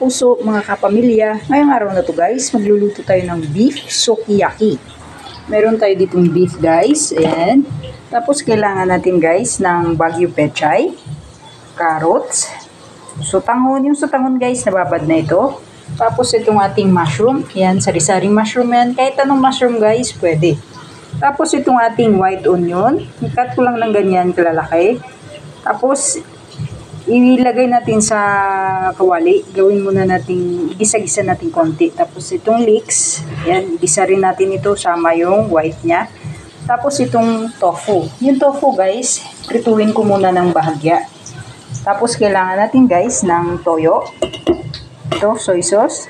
kapuso, mga kapamilya, ngayong araw na to guys, magluluto tayo ng beef sukiyaki. Meron tayo ditong beef guys, ayan. Tapos kailangan natin guys ng Baguio pechay, carrots, sutanghon. Yung sutanghon guys, nababad na ito. Tapos itong ating mushroom, ayan, sari-saring mushroom yan. Kahit anong mushroom guys, pwede. Tapos itong ating white onion, i-cut ko lang ng ganyan kalalaki. Tapos ilagay natin sa kawali, gawin muna natin, igisa-gisa natin konti. Tapos itong leeks, yan, igisa rin natin ito, sama yung white nya. Tapos itong tofu, yung tofu guys, prituin ko muna ng bahagya. Tapos kailangan natin guys ng toyo, ito, soy sauce,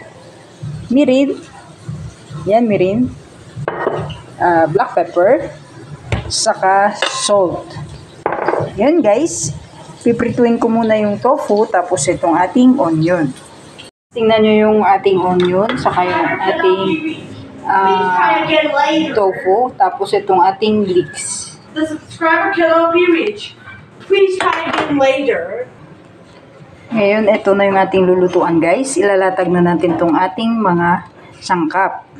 mirin, yan, mirin, black pepper, saka salt. Yan guys, piprituin ko muna yung tofu, tapos itong ating onion. Tingnan nyo yung ating onion, saka yung ating tofu, tapos itong ating leeks. The subscriber cannot be reached. Please try again later. Ngayon, ito na yung ating lulutuan guys. Ilalatag na natin itong ating mga sangkap.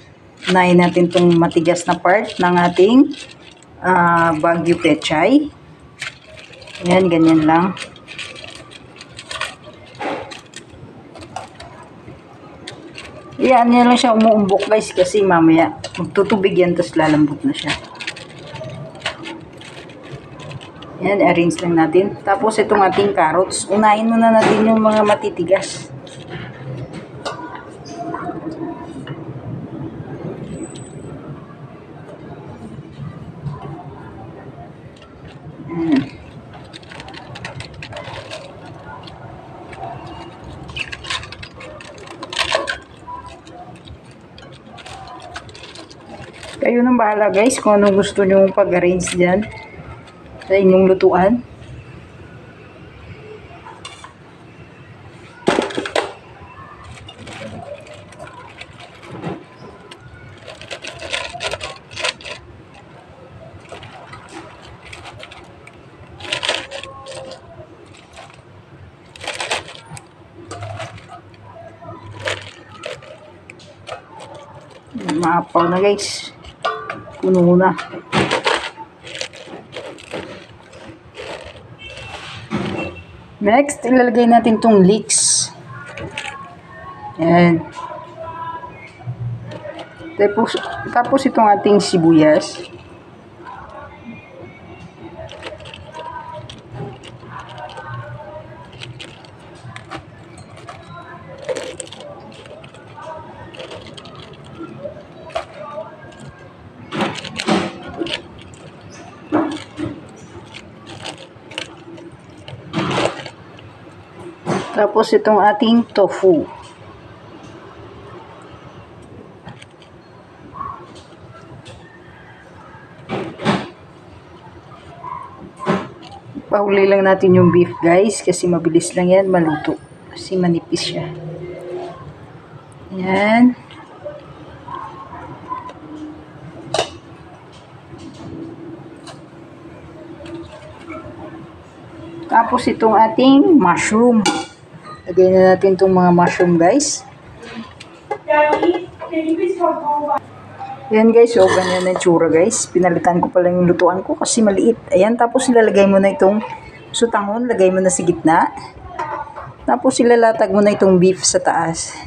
Unahin natin itong matigas na part ng ating Baguio pechay. Yan, ganyan lang. Yan, yan lang siya umuumbok guys kasi mamaya magtutubig yan tapos lalambot na siya. Yan, arrange lang natin. Tapos itong ating carrots, unahin muna natin yung mga matitigas. Kayo nang bahala guys kung anong gusto nyo pag-arrange dyan sa inyong lutuan. Maapaw na guys. Puno na. Next, ilalagay natin tong leeks. Ayan. Tapos itong ating sibuyas. Tapos itong ating tofu. Pahuli lang natin yung beef guys kasi mabilis lang yan maluto. Kasi manipis siya. Yan. Tapos itong ating mushroom. Lagay na natin itong mga mushroom guys. Daddy, can you please come home? Ayan guys, so ganyan na tsura guys. Pinalitan ko pala yung lutuan ko kasi maliit. Ayan, tapos ilalagay mo na itong sutanghon. Lagay mo na sa gitna. Tapos ilalatag mo na itong beef sa taas.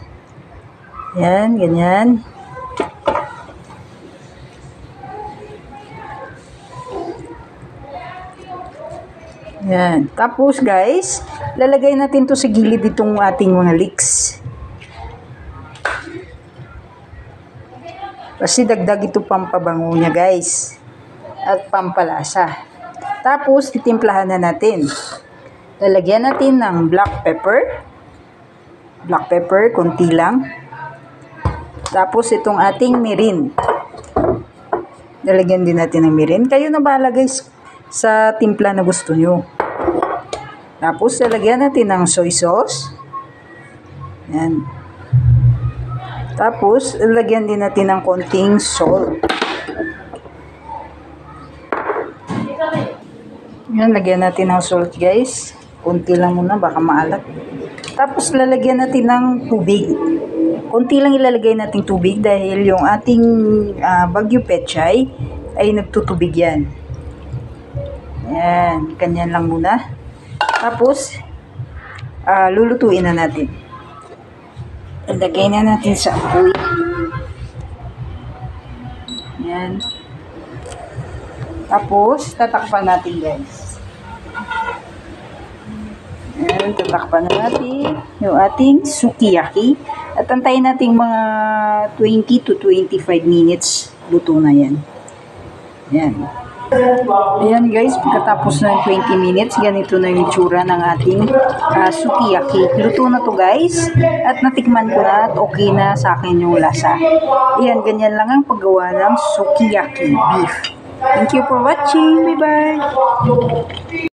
Ayan, ganyan. Yan. Tapos guys, lalagay natin to sa gilid itong ating mga leeks. Kasi dagdag ito pampabango niya guys. At pampalasa. Tapos, titimplahan na natin. Lalagyan natin ng black pepper. Black pepper, konti lang. Tapos, itong ating mirin. Lalagyan din natin ng mirin. Kayo na bahala guys sa timpla na gusto nyo. Tapos, lalagyan natin ng soy sauce. Yan. Tapos, lalagyan din natin ng konting salt. Yan, lagyan natin ng salt guys. Kunti lang muna, baka maalat. Tapos lalagyan natin ng tubig. Kunti lang ilalagay natin tubig dahil yung ating Baguio Pechay ay nagtutubig yan. Ayan, ganyan lang muna. Tapos, lulutuin na natin. Ilagay na natin sa apoy. Ayan. Tapos, tatakpan natin guys. Ayan, tatakpan na natin yung ating sukiyaki. At antayin natin mga 20 to 25 minutes. Luto na yan. Ayan. Ayan guys, pagkatapos ng 20 minutes, ganito na yung itsura ng ating sukiyaki. Luto na to guys. At natikman ko na at okay na sa akin yung lasa. Ayan, ganyan lang ang paggawa ng sukiyaki beef. Thank you for watching. Bye-bye.